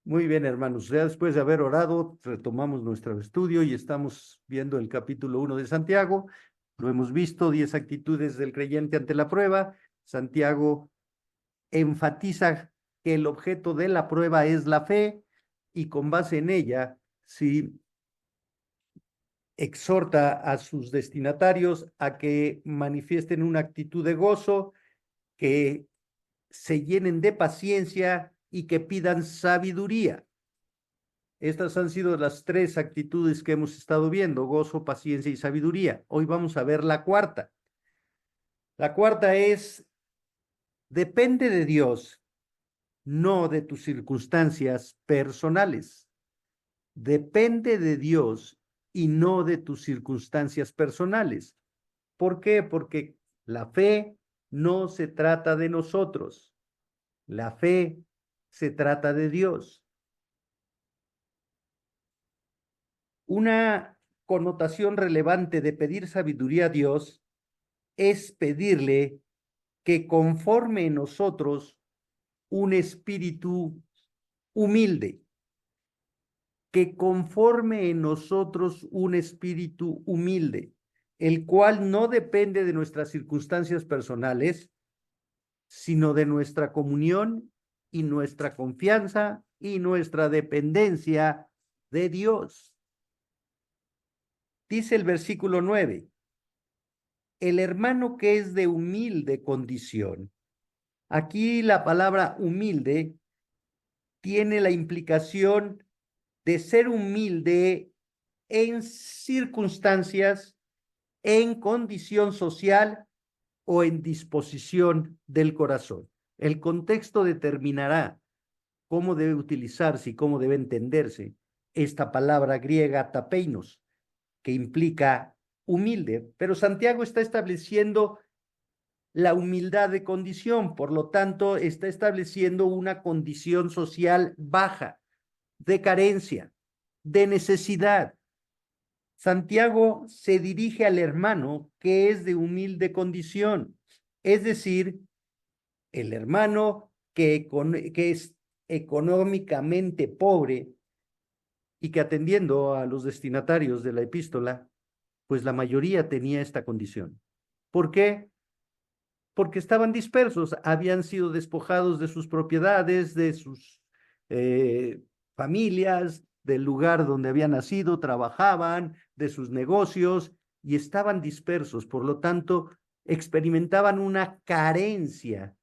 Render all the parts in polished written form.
Muy bien, hermanos. Ya después de haber orado, retomamos nuestro estudio y estamos viendo el capítulo 1 de Santiago. Lo hemos visto, 10 actitudes del creyente ante la prueba. Santiago enfatiza que el objeto de la prueba es la fe y con base en ella, sí, exhorta a sus destinatarios a que manifiesten una actitud de gozo, que se llenen de paciencia y que pidan sabiduría. Estas han sido las tres actitudes que hemos estado viendo: gozo, paciencia y sabiduría. Hoy vamos a ver la cuarta. La cuarta es: depende de Dios, no de tus circunstancias personales. Depende de Dios y no de tus circunstancias personales. ¿Por qué? Porque la fe no se trata de nosotros. La fe se trata de Dios. Una connotación relevante de pedir sabiduría a Dios es pedirle que conforme en nosotros un espíritu humilde, que conforme en nosotros un espíritu humilde, el cual no depende de nuestras circunstancias personales, sino de nuestra comunión y nuestra confianza y nuestra dependencia de Dios. Dice el versículo 9: el hermano que es de humilde condición. Aquí la palabra humilde tiene la implicación de ser humilde en circunstancias, en condición social o en disposición del corazón. El contexto determinará cómo debe utilizarse y cómo debe entenderse esta palabra griega tapeinos, que implica humilde, pero Santiago está estableciendo la humildad de condición, por lo tanto, está estableciendo una condición social baja, de carencia, de necesidad. Santiago se dirige al hermano que es de humilde condición, es decir, el hermano que es económicamente pobre y que, atendiendo a los destinatarios de la epístola, pues la mayoría tenía esta condición. ¿Por qué? Porque estaban dispersos, habían sido despojados de sus propiedades, de sus eh, familias, del lugar donde habían nacido, trabajaban, de sus negocios, y estaban dispersos. Por lo tanto, experimentaban una carencia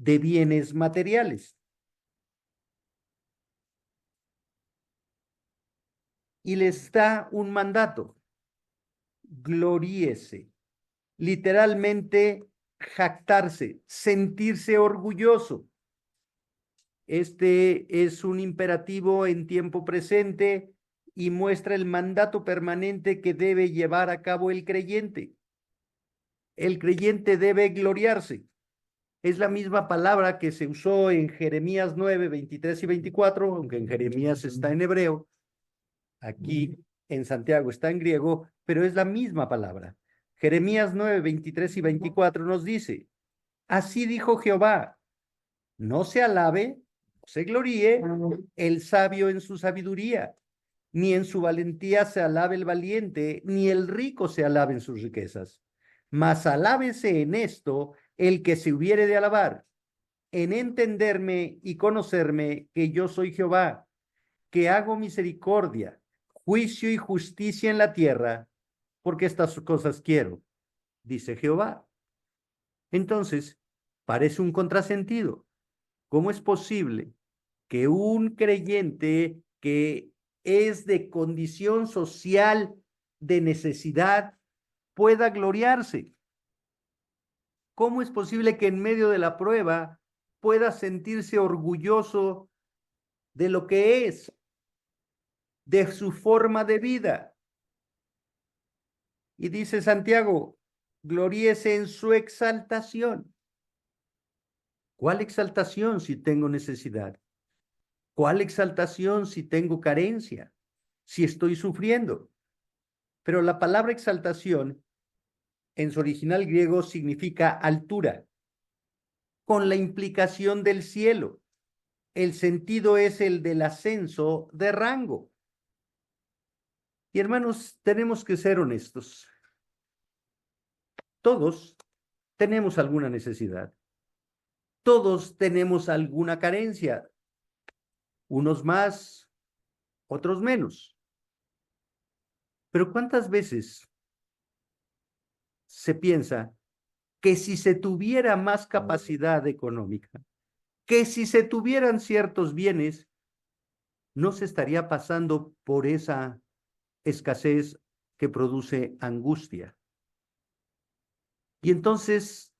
de bienes materiales. Y les da un mandato: gloríese, literalmente jactarse, sentirse orgulloso. Este es un imperativo en tiempo presente y muestra el mandato permanente que debe llevar a cabo el creyente. El creyente debe gloriarse. Es la misma palabra que se usó en Jeremías 9, 23 y 24, aunque en Jeremías está en hebreo, aquí en Santiago está en griego, pero es la misma palabra. Jeremías 9, 23 y 24 nos dice: así dijo Jehová, no se alabe, no se gloríe el sabio en su sabiduría, ni en su valentía se alabe el valiente, ni el rico se alabe en sus riquezas. Mas alábese en esto el que se hubiere de alabar, en entenderme y conocerme que yo soy Jehová, que hago misericordia, juicio y justicia en la tierra, porque estas cosas quiero, dice Jehová. Entonces, parece un contrasentido. ¿Cómo es posible que un creyente que es de condición social de necesidad pueda gloriarse? ¿Cómo es posible que en medio de la prueba pueda sentirse orgulloso de lo que es, de su forma de vida? Y dice Santiago: gloríese en su exaltación. ¿Cuál exaltación si tengo necesidad? ¿Cuál exaltación si tengo carencia? Si estoy sufriendo. Pero la palabra exaltación en su original griego significa altura, con la implicación del cielo. el sentido es el del ascenso de rango. Y hermanos, tenemos que ser honestos. Todos tenemos alguna necesidad. Todos tenemos alguna carencia. Unos más, otros menos. Pero ¿cuántas veces se piensa que si se tuviera más capacidad económica, que si se tuvieran ciertos bienes, no se estaría pasando por esa escasez que produce angustia? Y entonces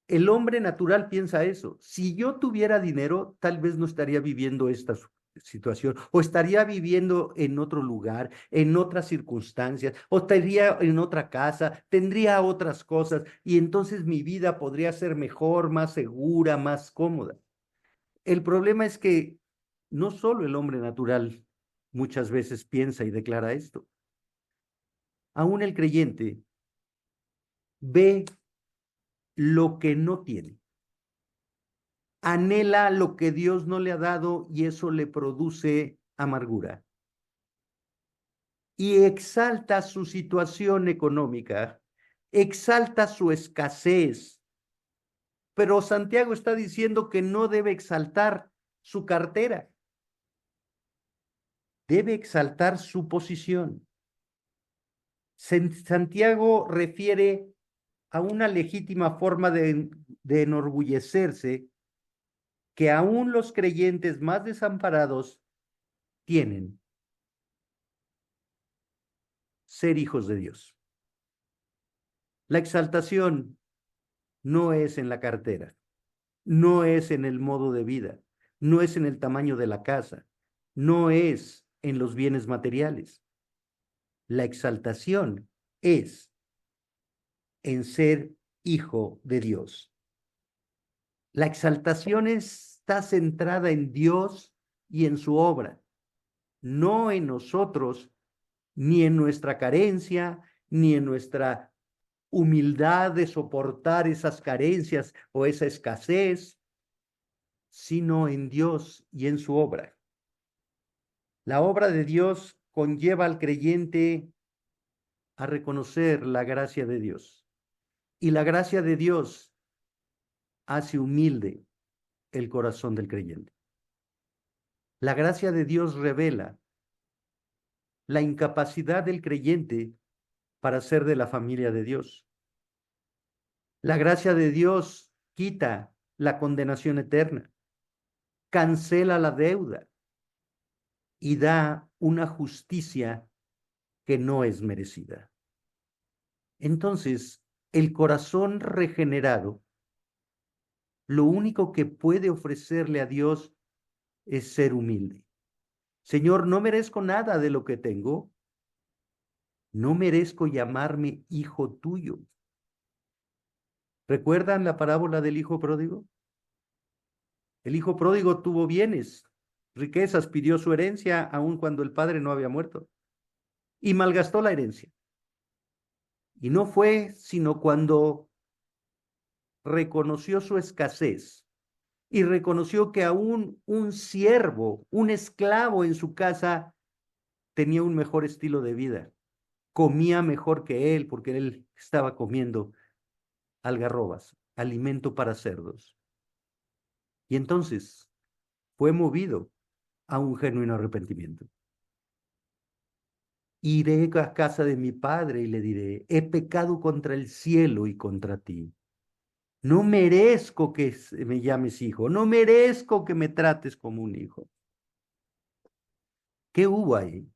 el hombre natural piensa eso. Si yo tuviera dinero, tal vez no estaría viviendo esta situación, o estaría viviendo en otro lugar, en otras circunstancias, o estaría en otra casa, tendría otras cosas, y entonces mi vida podría ser mejor, más segura, más cómoda. El problema es que no solo el hombre natural muchas veces piensa y declara esto. Aún el creyente ve lo que no tiene, anhela lo que Dios no le ha dado y eso le produce amargura. Y exalta su situación económica, exalta su escasez. Pero Santiago está diciendo que no debe exaltar su cartera, debe exaltar su posición. Santiago refiere a una legítima forma de enorgullecerse que aún los creyentes más desamparados tienen: ser hijos de Dios. La exaltación no es en la cartera, no es en el modo de vida, no es en el tamaño de la casa, no es en los bienes materiales. La exaltación es en ser hijo de Dios. La exaltación está centrada en Dios y en su obra, no en nosotros, ni en nuestra carencia, ni en nuestra humildad de soportar esas carencias o esa escasez, sino en Dios y en su obra. La obra de Dios conlleva al creyente a reconocer la gracia de Dios. Y la gracia de Dios hace humilde el corazón del creyente. La gracia de Dios revela la incapacidad del creyente para ser de la familia de Dios. La gracia de Dios quita la condenación eterna, cancela la deuda y da una justicia que no es merecida. Entonces, el corazón regenerado, lo único que puede ofrecerle a Dios es ser humilde. Señor, no merezco nada de lo que tengo, no merezco llamarme hijo tuyo. ¿Recuerdan la parábola del hijo pródigo? El hijo pródigo tuvo bienes, riquezas, pidió su herencia aun cuando el padre no había muerto y malgastó la herencia. Y no fue sino cuando reconoció su escasez y reconoció que aún un siervo, un esclavo en su casa tenía un mejor estilo de vida, comía mejor que él porque él estaba comiendo algarrobas, alimento para cerdos. Y entonces fue movido a un genuino arrepentimiento. Iré a casa de mi padre y le diré: he pecado contra el cielo y contra ti. No merezco que me llames hijo, no merezco que me trates como un hijo. ¿Qué hubo ahí?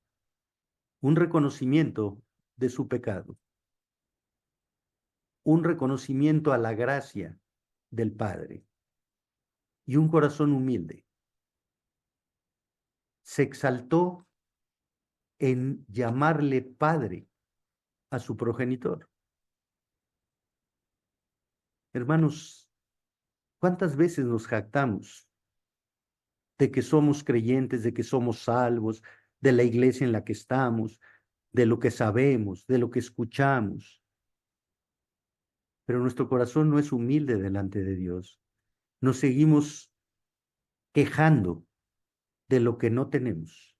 Un reconocimiento de su pecado, un reconocimiento a la gracia del Padre y un corazón humilde. Se exaltó en llamarle Padre a su progenitor. Hermanos, ¿cuántas veces nos jactamos de que somos creyentes, de que somos salvos, de la iglesia en la que estamos, de lo que sabemos, de lo que escuchamos? Pero nuestro corazón no es humilde delante de Dios. Nos seguimos quejando de lo que no tenemos.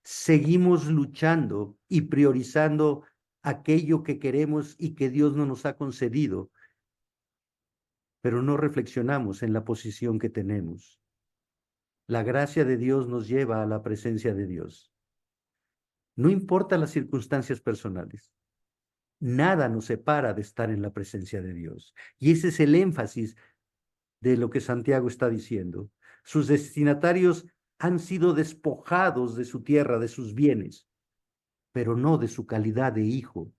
Seguimos luchando y priorizando aquello que queremos y que Dios no nos ha concedido, pero no reflexionamos en la posición que tenemos. La gracia de Dios nos lleva a la presencia de Dios. No importa las circunstancias personales. Nada nos separa de estar en la presencia de Dios. Y ese es el énfasis de lo que Santiago está diciendo. Sus destinatarios han sido despojados de su tierra, de sus bienes, pero no de su calidad de hijo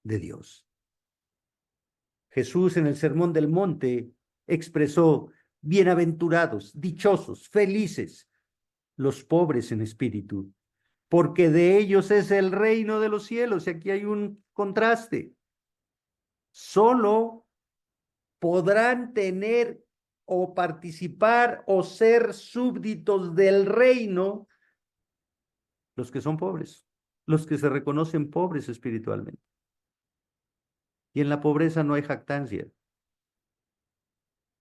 de Dios. Jesús en el Sermón del Monte expresó: bienaventurados, dichosos, felices, los pobres en espíritu, porque de ellos es el reino de los cielos. Y aquí hay un contraste. Solo podrán tener o participar o ser súbditos del reino los que son pobres, los que se reconocen pobres espiritualmente. Y en la pobreza no hay jactancia.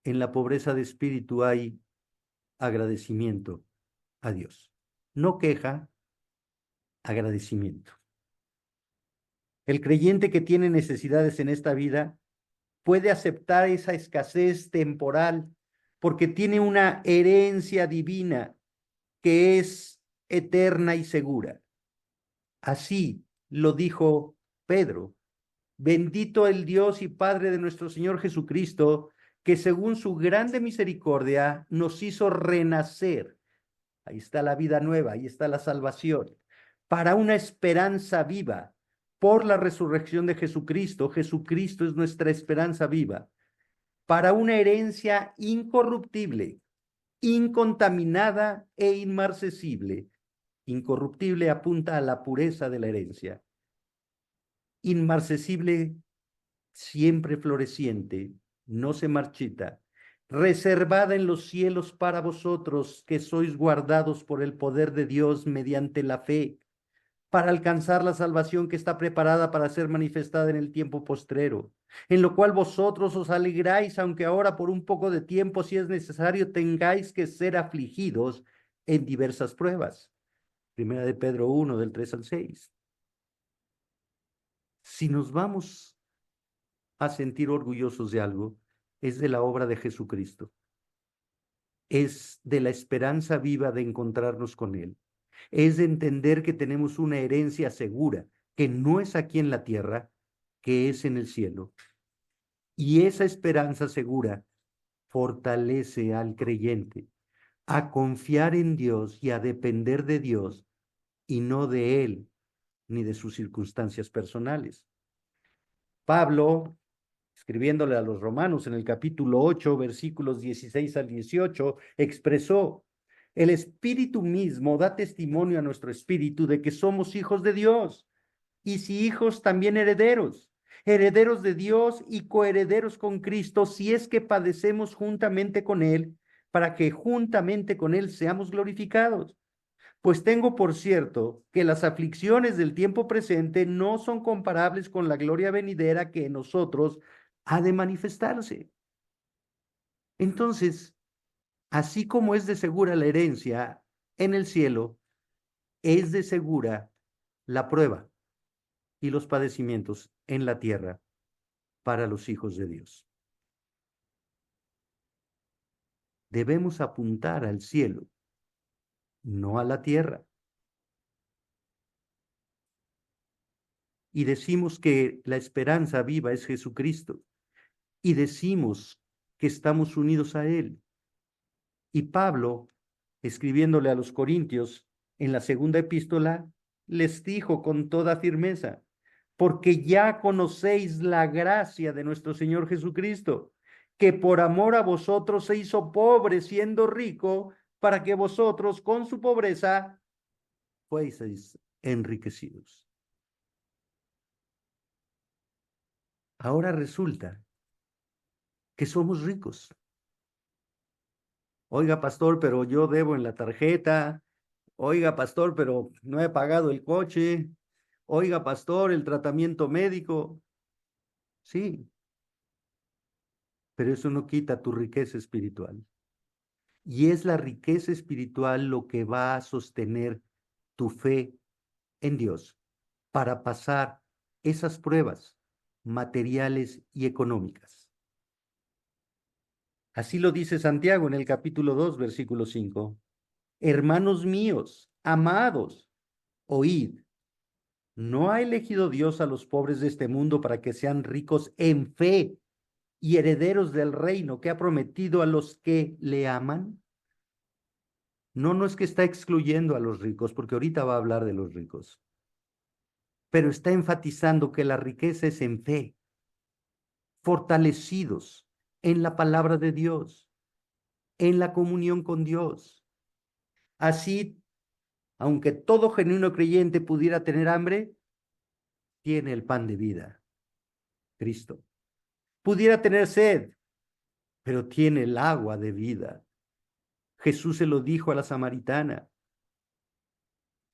En la pobreza de espíritu hay agradecimiento a Dios. No queja, agradecimiento. El creyente que tiene necesidades en esta vida puede aceptar esa escasez temporal porque tiene una herencia divina que es eterna y segura. Así lo dijo Pedro: bendito el Dios y Padre de nuestro Señor Jesucristo, que según su grande misericordia nos hizo renacer. Ahí está la vida nueva, ahí está la salvación, para una esperanza viva por la resurrección de Jesucristo. Jesucristo es nuestra esperanza viva, para una herencia incorruptible, incontaminada e inmarcesible. Incorruptible apunta a la pureza de la herencia. Inmarcesible, siempre floreciente, no se marchita, reservada en los cielos para vosotros, que sois guardados por el poder de Dios mediante la fe, para alcanzar la salvación que está preparada para ser manifestada en el tiempo postrero, en lo cual vosotros os alegráis, aunque ahora por un poco de tiempo, si es necesario, tengáis que ser afligidos en diversas pruebas. Primera de Pedro 1, del 3 al 6. Si nos vamos a sentir orgullosos de algo, es de la obra de Jesucristo. Es de la esperanza viva de encontrarnos con Él. Es de entender que tenemos una herencia segura, que no es aquí en la tierra, que es en el cielo. Y esa esperanza segura fortalece al creyente a confiar en Dios y a depender de Dios y no de Él ni de sus circunstancias personales. Pablo, escribiéndole a los romanos en el capítulo 8, versículos 16 al 18, expresó: el Espíritu mismo da testimonio a nuestro espíritu de que somos hijos de Dios, y si hijos, también herederos, herederos de Dios y coherederos con Cristo, si es que padecemos juntamente con Él, para que juntamente con Él seamos glorificados. Pues tengo por cierto que las aflicciones del tiempo presente no son comparables con la gloria venidera que en nosotros ha de manifestarse. Entonces, así como es de segura la herencia en el cielo, es de segura la prueba y los padecimientos en la tierra para los hijos de Dios. Debemos apuntar al cielo, no a la tierra. Y decimos que la esperanza viva es Jesucristo. Y decimos que estamos unidos a Él. Y Pablo, escribiéndole a los Corintios en la segunda epístola, les dijo con toda firmeza: porque ya conocéis la gracia de nuestro Señor Jesucristo, que por amor a vosotros se hizo pobre siendo rico, para que vosotros con su pobreza fueseis enriquecidos. Ahora resulta que somos ricos. Oiga, pastor, pero yo debo en la tarjeta. Oiga, pastor, pero no he pagado el coche. Oiga, pastor, el tratamiento médico. Sí, pero eso no quita tu riqueza espiritual. Y es la riqueza espiritual lo que va a sostener tu fe en Dios para pasar esas pruebas materiales y económicas. Así lo dice Santiago en el capítulo 2, versículo 5. Hermanos míos, amados, oíd. ¿No ha elegido Dios a los pobres de este mundo para que sean ricos en fe y herederos del reino que ha prometido a los que le aman? No, no es que está excluyendo a los ricos, porque ahorita va a hablar de los ricos, pero está enfatizando que la riqueza es en fe, fortalecidos en la palabra de Dios, en la comunión con Dios. Así, aunque todo genuino creyente pudiera tener hambre, tiene el pan de vida, Cristo. Pudiera tener sed, pero tiene el agua de vida. Jesús se lo dijo a la samaritana: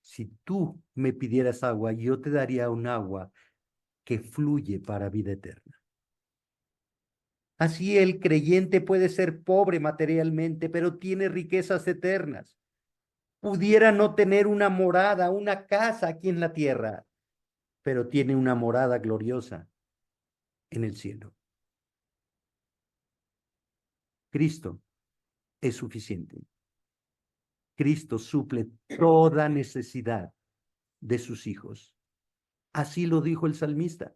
si tú me pidieras agua, yo te daría un agua que fluye para vida eterna. Así el creyente puede ser pobre materialmente, pero tiene riquezas eternas. Pudiera no tener una morada, una casa aquí en la tierra, pero tiene una morada gloriosa en el cielo. Cristo es suficiente. Cristo suple toda necesidad de sus hijos. Así lo dijo el salmista.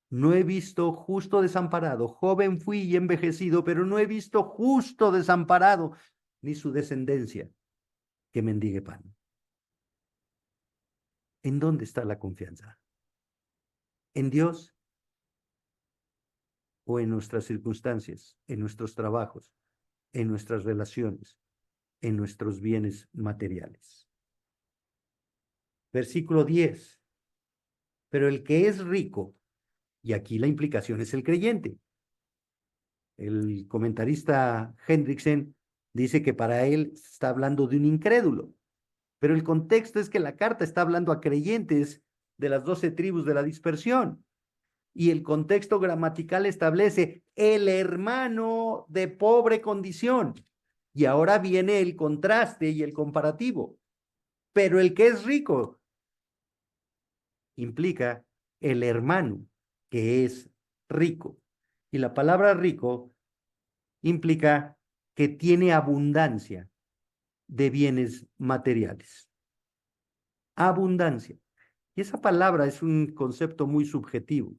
No he visto justo desamparado, joven fui y envejecido, pero no he visto justo desamparado, ni su descendencia que mendigue pan. ¿En dónde está la confianza? ¿En Dios o en nuestras circunstancias, en nuestros trabajos, en nuestras relaciones, en nuestros bienes materiales? Versículo 10. Pero el que es rico, y aquí la implicación es el creyente. El comentarista Hendrickson dice que para él está hablando de un incrédulo, pero el contexto es que la carta está hablando a creyentes de las 12 tribus de la dispersión. Y el contexto gramatical establece el hermano de pobre condición. Y ahora viene el contraste y el comparativo. Pero el que es rico implica el hermano que es rico. Y la palabra rico implica que tiene abundancia de bienes materiales. Abundancia. Y esa palabra es un concepto muy subjetivo.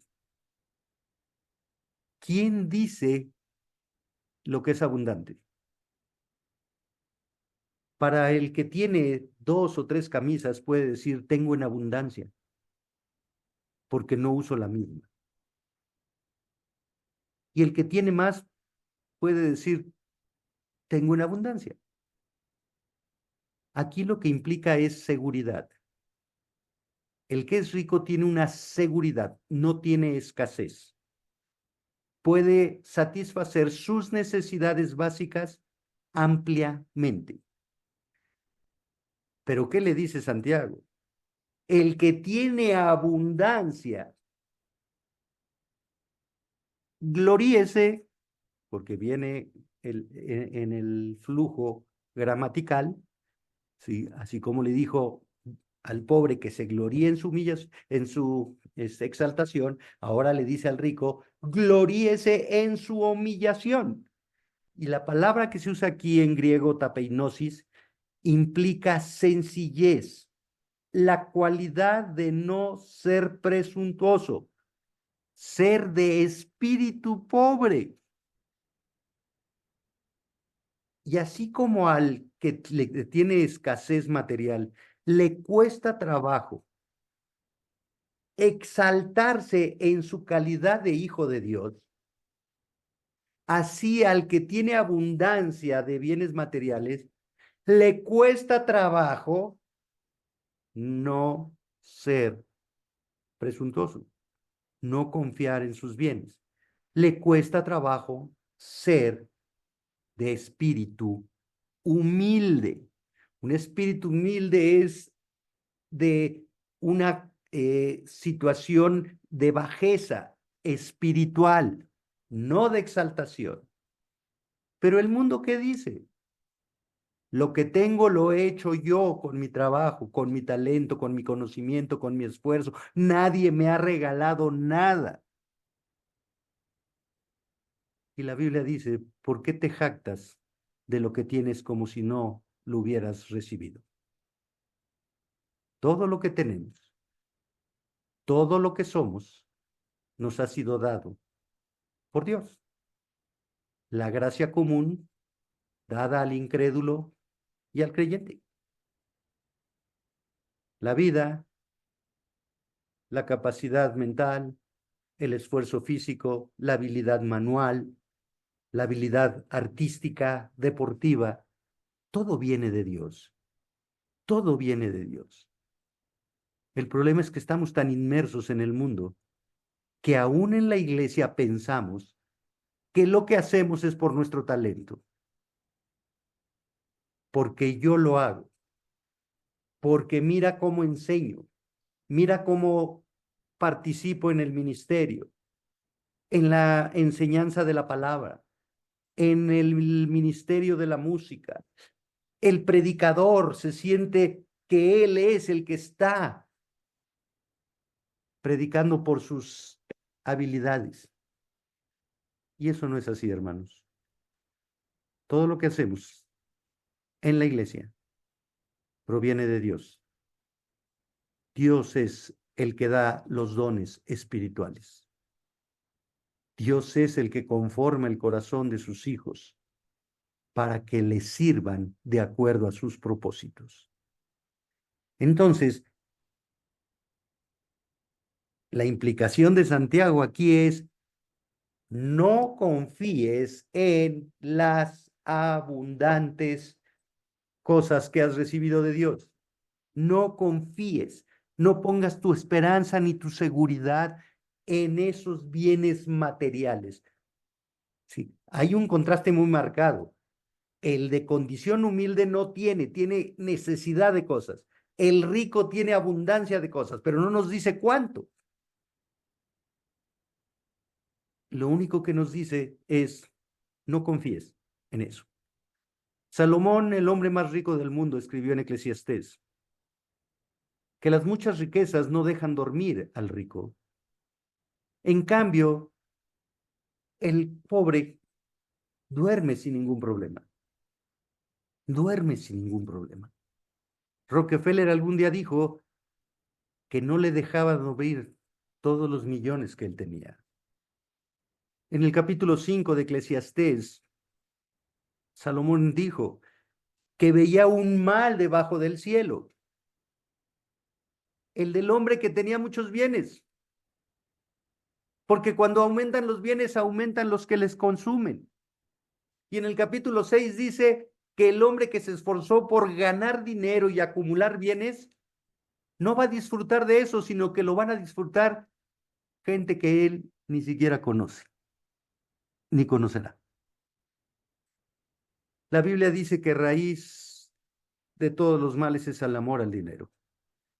¿Quién dice lo que es abundante? Para el que tiene 2 o 3 camisas puede decir tengo en abundancia, porque no uso la misma. Y el que tiene más puede decir tengo en abundancia. Aquí lo que implica es seguridad. El que es rico tiene una seguridad, no tiene escasez. Puede satisfacer sus necesidades básicas ampliamente. Pero ¿qué le dice Santiago? El que tiene abundancia, gloríese, porque viene en el flujo gramatical, ¿sí? Así como le dijo al pobre que se gloríe en su exaltación, ahora le dice al rico, gloríese en su humillación. Y la palabra que se usa aquí en griego, tapeinosis, implica sencillez, la cualidad de no ser presuntuoso, ser de espíritu pobre. Y así como al que tiene escasez material, le cuesta trabajo exaltarse en su calidad de hijo de Dios, así al que tiene abundancia de bienes materiales, le cuesta trabajo no ser presuntuoso, no confiar en sus bienes. Le cuesta trabajo ser de espíritu humilde. Un espíritu humilde es de una situación de bajeza espiritual, no de exaltación. Pero el mundo, ¿qué dice? Lo que tengo lo he hecho yo con mi trabajo, con mi talento, con mi conocimiento, con mi esfuerzo. Nadie me ha regalado nada. Y la Biblia dice, ¿por qué te jactas de lo que tienes como si no lo hubieras recibido? Todo lo que tenemos, todo lo que somos, nos ha sido dado por Dios. La gracia común dada al incrédulo y al creyente. La vida, la capacidad mental, el esfuerzo físico, la habilidad manual, la habilidad artística, deportiva, todo viene de Dios. Todo viene de Dios. El problema es que estamos tan inmersos en el mundo que aún en la iglesia pensamos que lo que hacemos es por nuestro talento, porque yo lo hago, porque mira cómo enseño, mira cómo participo en el ministerio, en la enseñanza de la palabra, en el ministerio de la música. El predicador se siente que él es el que está predicando por sus habilidades. Y eso no es así, hermanos. Todo lo que hacemos en la iglesia proviene de Dios. Dios es el que da los dones espirituales. Dios es el que conforma el corazón de sus hijos para que les sirvan de acuerdo a sus propósitos. Entonces, la implicación de Santiago aquí es: no confíes en las abundantes cosas que has recibido de Dios. No confíes, no pongas tu esperanza ni tu seguridad en esos bienes materiales. Sí, hay un contraste muy marcado. El de condición humilde no tiene necesidad de cosas. El rico tiene abundancia de cosas, pero no nos dice cuánto. Lo único que nos dice es: no confíes en eso. Salomón, el hombre más rico del mundo, escribió en Eclesiastés que las muchas riquezas no dejan dormir al rico. En cambio, el pobre duerme sin ningún problema. Duerme sin ningún problema. Rockefeller algún día dijo que no le dejaba dormir todos los millones que él tenía. En el capítulo 5 de Eclesiastés, Salomón dijo que veía un mal debajo del cielo, el del hombre que tenía muchos bienes, porque cuando aumentan los bienes, aumentan los que les consumen. Y en el capítulo 6 dice que el hombre que se esforzó por ganar dinero y acumular bienes, no va a disfrutar de eso, sino que lo van a disfrutar gente que él ni siquiera conoce, ni conocerá. La Biblia dice que raíz de todos los males es el amor al dinero.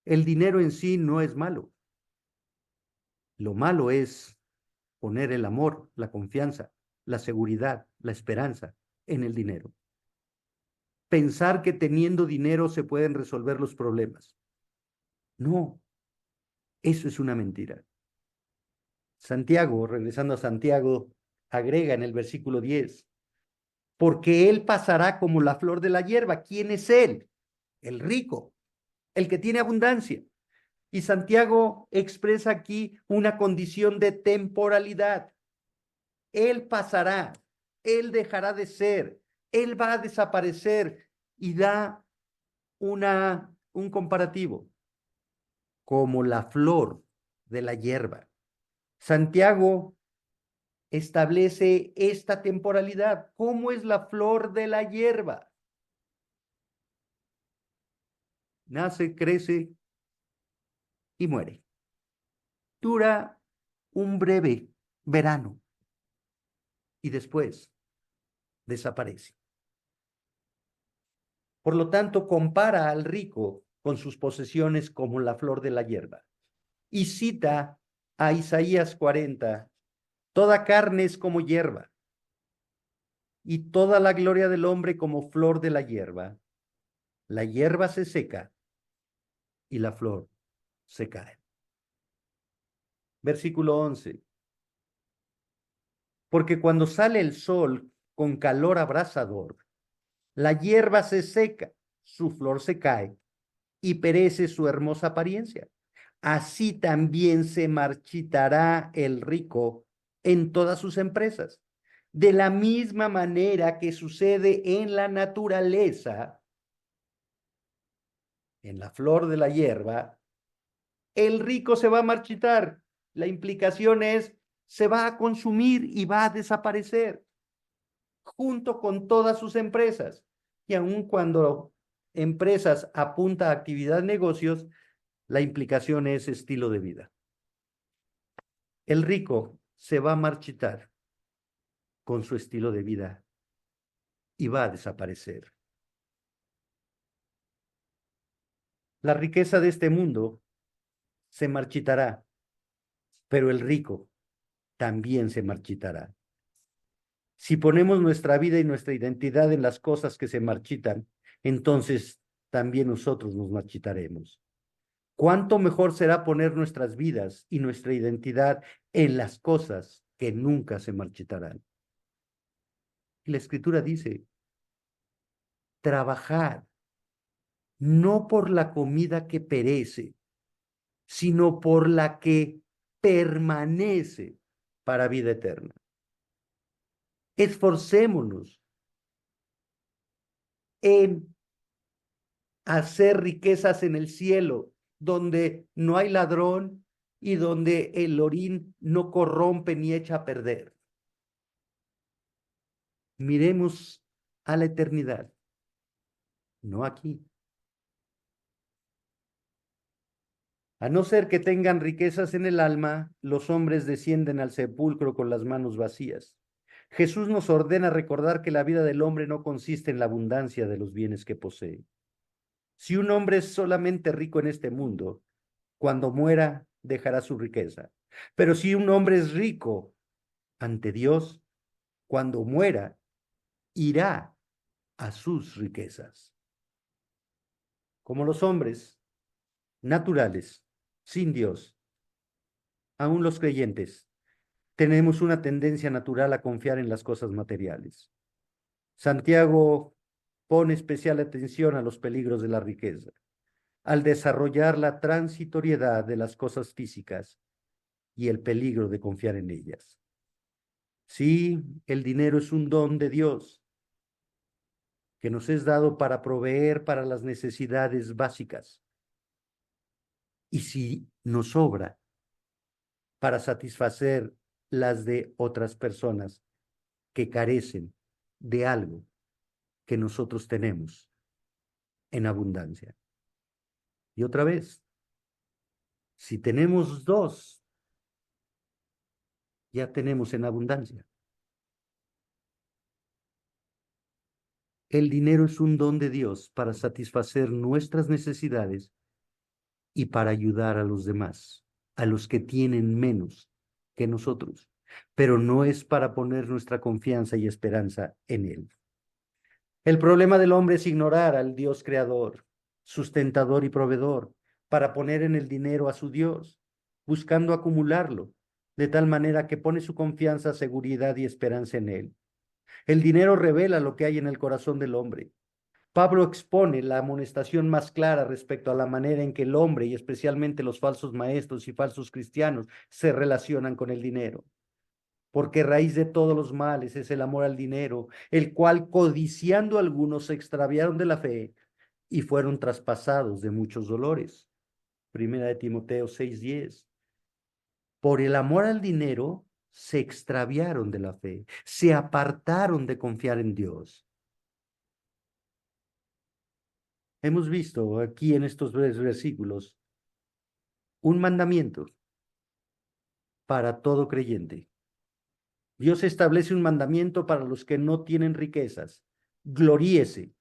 El dinero en sí no es malo. Lo malo es poner el amor, la confianza, la seguridad, la esperanza en el dinero. Pensar que teniendo dinero se pueden resolver los problemas. No, eso es una mentira. Santiago, regresando a Santiago, agrega en el versículo 10, porque él pasará como la flor de la hierba. ¿Quién es él? El rico, el que tiene abundancia. Y Santiago expresa aquí una condición de temporalidad. Él pasará, él dejará de ser, él va a desaparecer, y da un comparativo, como la flor de la hierba. Santiago establece esta temporalidad. ¿Cómo es la flor de la hierba? Nace, crece y muere. Dura un breve verano y después desaparece. Por lo tanto, compara al rico con sus posesiones como la flor de la hierba. Y cita a Isaías 40: toda carne es como hierba, y toda la gloria del hombre como flor de la hierba. la hierba se seca y la flor se cae. Versículo 11. Porque cuando sale el sol con calor abrasador, la hierba se seca, su flor se cae y perece su hermosa apariencia. Así también se marchitará el rico en todas sus empresas. De la misma manera que sucede en la naturaleza, en la flor de la hierba, el rico se va a marchitar. La implicación es, se va a consumir y va a desaparecer junto con todas sus empresas. Y aun cuando empresas apunta a actividad negocios, la implicación es estilo de vida. El rico se va a marchitar con su estilo de vida y va a desaparecer. La riqueza de este mundo se marchitará, pero el rico también se marchitará. Si ponemos nuestra vida y nuestra identidad en las cosas que se marchitan, entonces también nosotros nos marchitaremos. ¿Cuánto mejor será poner nuestras vidas y nuestra identidad en las cosas que nunca se marchitarán? Y la Escritura dice, trabajar no por la comida que perece, sino por la que permanece para vida eterna. Esforcémonos en hacer riquezas en el cielo, donde no hay ladrón y donde el orín no corrompe ni echa a perder. Miremos a la eternidad, no aquí. A no ser que tengan riquezas en el alma, los hombres descienden al sepulcro con las manos vacías. Jesús nos ordena recordar que la vida del hombre no consiste en la abundancia de los bienes que posee. Si un hombre es solamente rico en este mundo, cuando muera dejará su riqueza. Pero si un hombre es rico ante Dios, cuando muera, irá a sus riquezas. Como los hombres naturales, sin Dios, aún los creyentes, tenemos una tendencia natural a confiar en las cosas materiales. Santiago pone especial atención a los peligros de la riqueza, al desarrollar la transitoriedad de las cosas físicas y el peligro de confiar en ellas. Sí, el dinero es un don de Dios que nos es dado para proveer para las necesidades básicas. Y si nos sobra para satisfacer las de otras personas que carecen de algo que nosotros tenemos en abundancia. Y otra vez, si tenemos dos, ya tenemos en abundancia. El dinero es un don de Dios para satisfacer nuestras necesidades y para ayudar a los demás, a los que tienen menos que nosotros, pero no es para poner nuestra confianza y esperanza en Él. El problema del hombre es ignorar al Dios creador, sustentador y proveedor, para poner en el dinero a su Dios, buscando acumularlo, de tal manera que pone su confianza, seguridad y esperanza en Él. El dinero revela lo que hay en el corazón del hombre. Pablo expone la amonestación más clara respecto a la manera en que el hombre, y especialmente los falsos maestros y falsos cristianos, se relacionan con el dinero. Porque raíz de todos los males es el amor al dinero, el cual codiciando algunos se extraviaron de la fe y fueron traspasados de muchos dolores. Primera de Timoteo 6:10. Por el amor al dinero se extraviaron de la fe, se apartaron de confiar en Dios. Hemos visto aquí en estos breves versículos un mandamiento para todo creyente. Dios establece un mandamiento para los que no tienen riquezas. Gloríese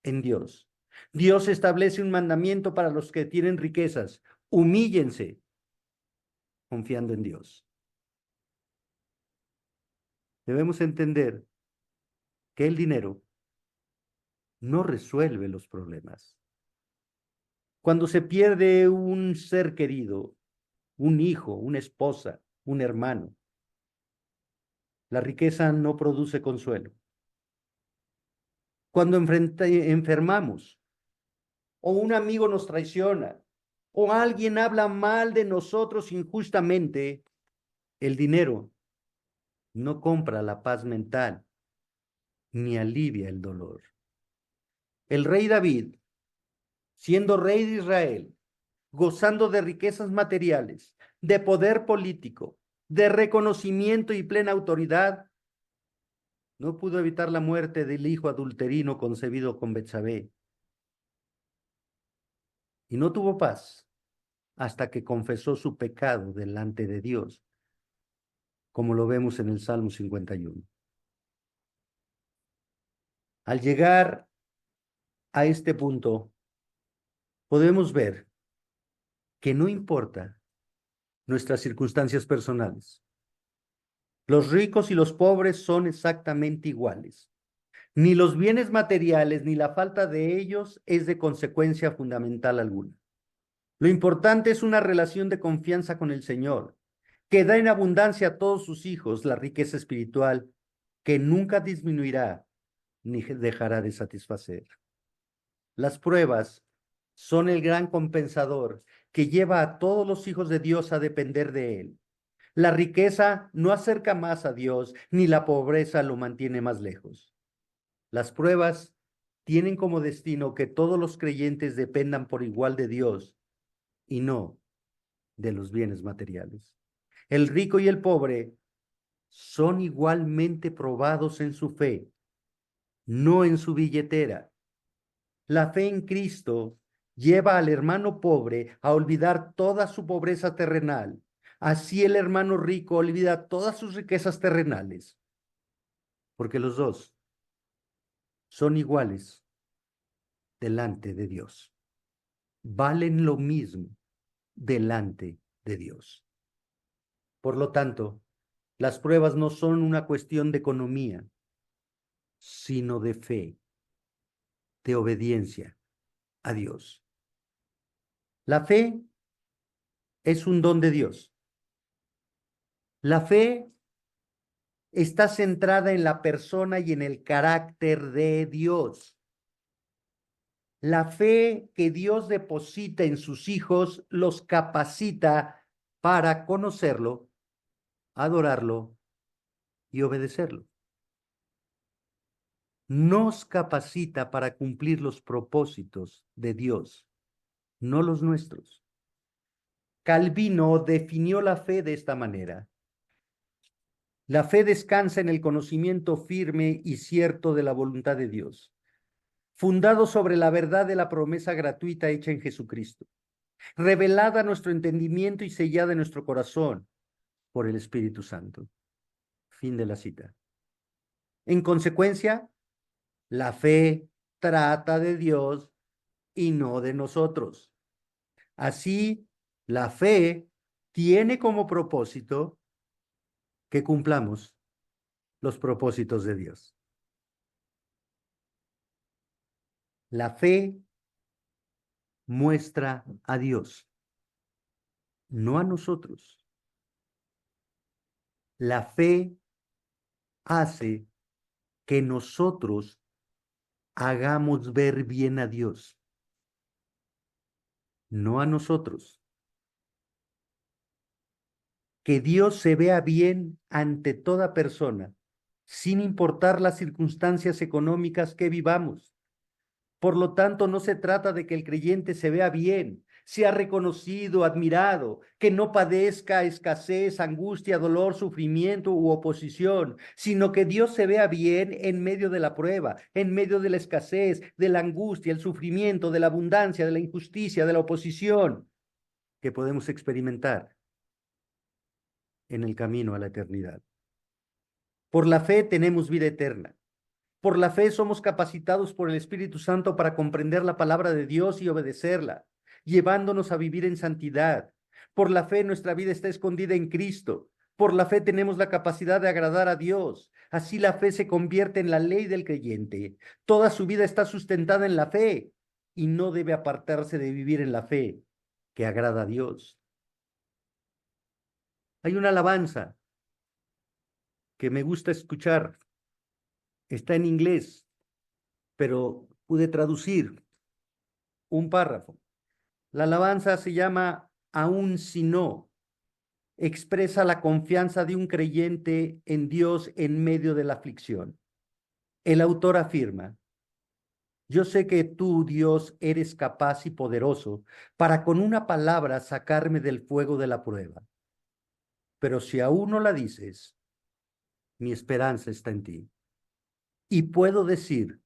en Dios. Dios establece un mandamiento para los que tienen riquezas. Humíllense confiando en Dios. Debemos entender que el dinero no resuelve los problemas. Cuando se pierde un ser querido, un hijo, una esposa, un hermano, la riqueza no produce consuelo. Cuando enfermamos, o un amigo nos traiciona, o alguien habla mal de nosotros injustamente, el dinero no compra la paz mental ni alivia el dolor. El rey David, siendo rey de Israel, gozando de riquezas materiales, de poder político, de reconocimiento y plena autoridad, no pudo evitar la muerte del hijo adulterino concebido con Betsabé. Y no tuvo paz hasta que confesó su pecado delante de Dios, como lo vemos en el Salmo 51. Al llegar a este punto, podemos ver que no importa nuestras circunstancias personales. Los ricos y los pobres son exactamente iguales. Ni los bienes materiales ni la falta de ellos es de consecuencia fundamental alguna. Lo importante es una relación de confianza con el Señor, que da en abundancia a todos sus hijos la riqueza espiritual, que nunca disminuirá ni dejará de satisfacer. Las pruebas son el gran compensador que lleva a todos los hijos de Dios a depender de Él. La riqueza no acerca más a Dios, ni la pobreza lo mantiene más lejos. Las pruebas tienen como destino que todos los creyentes dependan por igual de Dios y no de los bienes materiales. El rico y el pobre son igualmente probados en su fe, no en su billetera. La fe en Cristo lleva al hermano pobre a olvidar toda su pobreza terrenal. Así el hermano rico olvida todas sus riquezas terrenales, porque los dos son iguales delante de Dios. Valen lo mismo delante de Dios. Por lo tanto, las pruebas no son una cuestión de economía, sino de fe, de obediencia a Dios. La fe es un don de Dios. La fe está centrada en la persona y en el carácter de Dios. La fe que Dios deposita en sus hijos los capacita para conocerlo, adorarlo y obedecerlo. Nos capacita para cumplir los propósitos de Dios, no los nuestros. Calvino definió la fe de esta manera. La fe descansa en el conocimiento firme y cierto de la voluntad de Dios, fundado sobre la verdad de la promesa gratuita hecha en Jesucristo, revelada a nuestro entendimiento y sellada en nuestro corazón por el Espíritu Santo. Fin de la cita. En consecuencia, la fe trata de Dios y no de nosotros. Así, la fe tiene como propósito que cumplamos los propósitos de Dios. La fe muestra a Dios, no a nosotros. La fe hace que nosotros hagamos ver bien a Dios, no a nosotros. Que Dios se vea bien ante toda persona, sin importar las circunstancias económicas que vivamos. Por lo tanto, no se trata de que el creyente se vea bien, sea reconocido, admirado, que no padezca escasez, angustia, dolor, sufrimiento u oposición, sino que Dios se vea bien en medio de la prueba, en medio de la escasez, de la angustia, el sufrimiento, de la abundancia, de la injusticia, de la oposición que podemos experimentar en el camino a la eternidad. Por la fe tenemos vida eterna. Por la fe somos capacitados por el Espíritu Santo para comprender la palabra de Dios y obedecerla, llevándonos a vivir en santidad. Por la fe nuestra vida está escondida en Cristo. Por la fe tenemos la capacidad de agradar a Dios. Así la fe se convierte en la ley del creyente. Toda su vida está sustentada en la fe y no debe apartarse de vivir en la fe que agrada a Dios. Hay una alabanza que me gusta escuchar. Está en inglés, pero pude traducir un párrafo. La alabanza se llama Aun si no. Expresa la confianza de un creyente en Dios en medio de la aflicción. El autor afirma: yo sé que tú, Dios, eres capaz y poderoso para con una palabra sacarme del fuego de la prueba. Pero si aún no la dices, mi esperanza está en ti. Y puedo decir,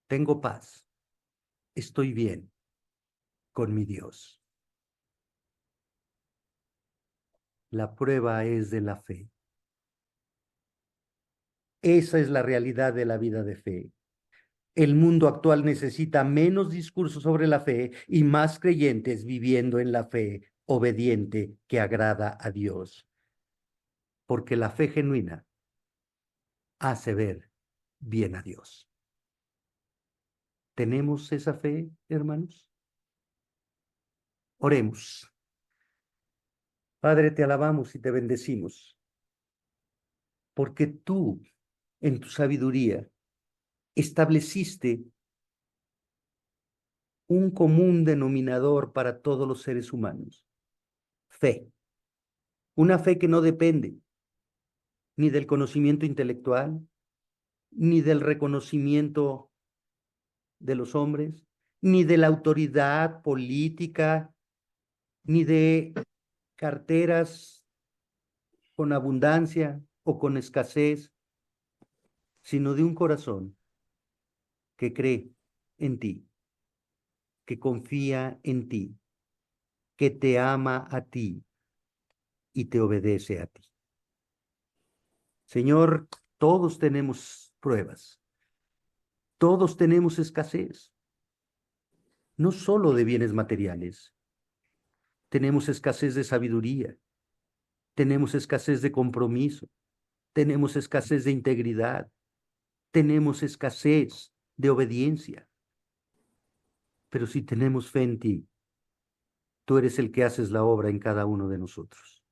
tengo paz, estoy bien con mi Dios. La prueba es de la fe. Esa es la realidad de la vida de fe. El mundo actual necesita menos discursos sobre la fe y más creyentes viviendo en la fe obediente que agrada a Dios. Porque la fe genuina hace ver bien a Dios. ¿Tenemos esa fe, hermanos? Oremos. Padre, te alabamos y te bendecimos, porque tú, en tu sabiduría, estableciste un común denominador para todos los seres humanos: fe. Una fe que no depende ni del conocimiento intelectual, ni del reconocimiento de los hombres, ni de la autoridad política, ni de carteras con abundancia o con escasez, sino de un corazón que cree en ti, que confía en ti, que te ama a ti y te obedece a ti. Señor, todos tenemos pruebas, todos tenemos escasez, no solo de bienes materiales, tenemos escasez de sabiduría, tenemos escasez de compromiso, tenemos escasez de integridad, tenemos escasez de obediencia. Pero si tenemos fe en ti, tú eres el que haces la obra en cada uno de nosotros.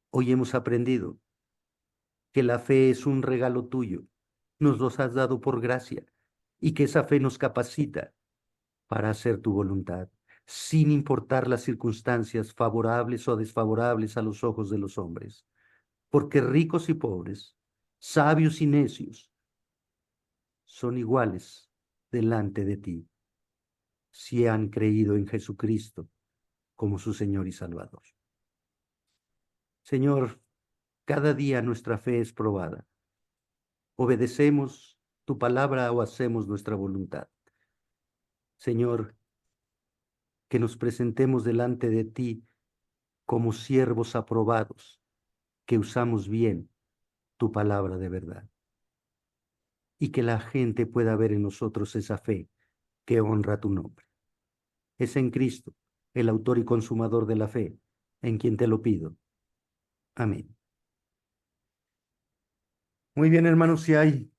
Hoy hemos aprendido que la fe es un regalo tuyo, nos los has dado por gracia, y que esa fe nos capacita para hacer tu voluntad, sin importar las circunstancias favorables o desfavorables a los ojos de los hombres, porque ricos y pobres, sabios y necios, son iguales delante de ti, si han creído en Jesucristo como su Señor y Salvador. Señor, cada día nuestra fe es probada. Obedecemos tu palabra o hacemos nuestra voluntad. Señor, que nos presentemos delante de ti como siervos aprobados, que usamos bien tu palabra de verdad. Y que la gente pueda ver en nosotros esa fe que honra tu nombre. Es en Cristo, el autor y consumador de la fe, en quien te lo pido. Amén. Muy bien, hermanos, si hay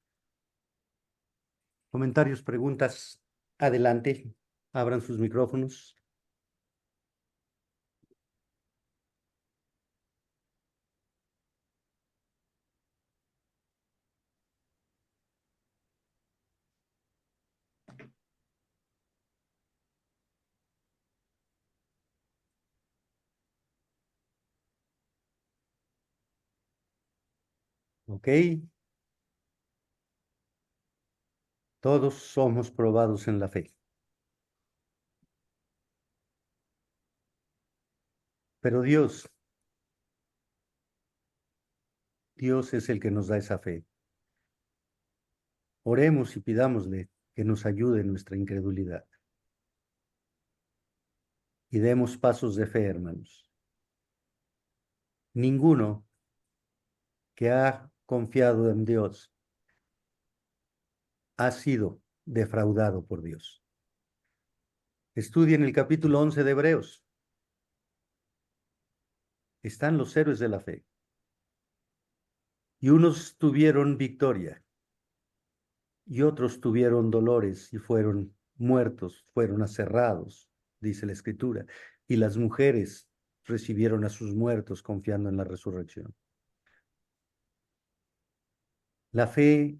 comentarios, preguntas, adelante, abran sus micrófonos. Ok, todos somos probados en la fe, pero Dios es el que nos da esa fe. Oremos y pidámosle que nos ayude en nuestra incredulidad. Y demos pasos de fe, hermanos. Ninguno que ha confiado en Dios ha sido defraudado por Dios. Estudien el capítulo 11 de Hebreos. Están los héroes de la fe. Y unos tuvieron victoria y otros tuvieron dolores y fueron muertos, fueron aserrados, dice la Escritura. Y las mujeres recibieron a sus muertos confiando en la resurrección. La fe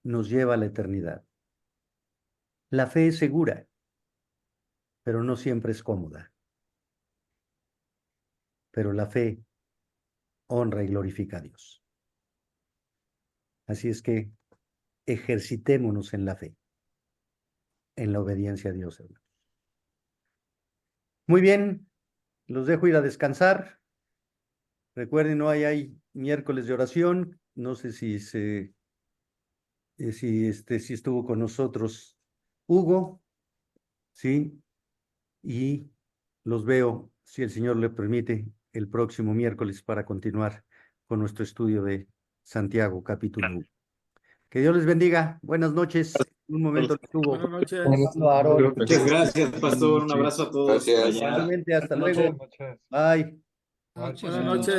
nos lleva a la eternidad. La fe es segura, pero no siempre es cómoda. Pero la fe honra y glorifica a Dios. Así es que ejercitémonos en la fe, en la obediencia a Dios, hermanos. Muy bien, los dejo ir a descansar. Recuerden, hay miércoles de oración. No sé si estuvo con nosotros Hugo, ¿sí? Y los veo, si el Señor le permite, el próximo miércoles para continuar con nuestro estudio de Santiago, capítulo 1. Que Dios les bendiga. Buenas noches. En un momento les estuvo Buenas noches. hablando a Aarón. Muchas gracias, pastor. Un abrazo a todos por Gracias. allá. Igualmente, hasta Buenas luego. noches. Bye. Buenas noches.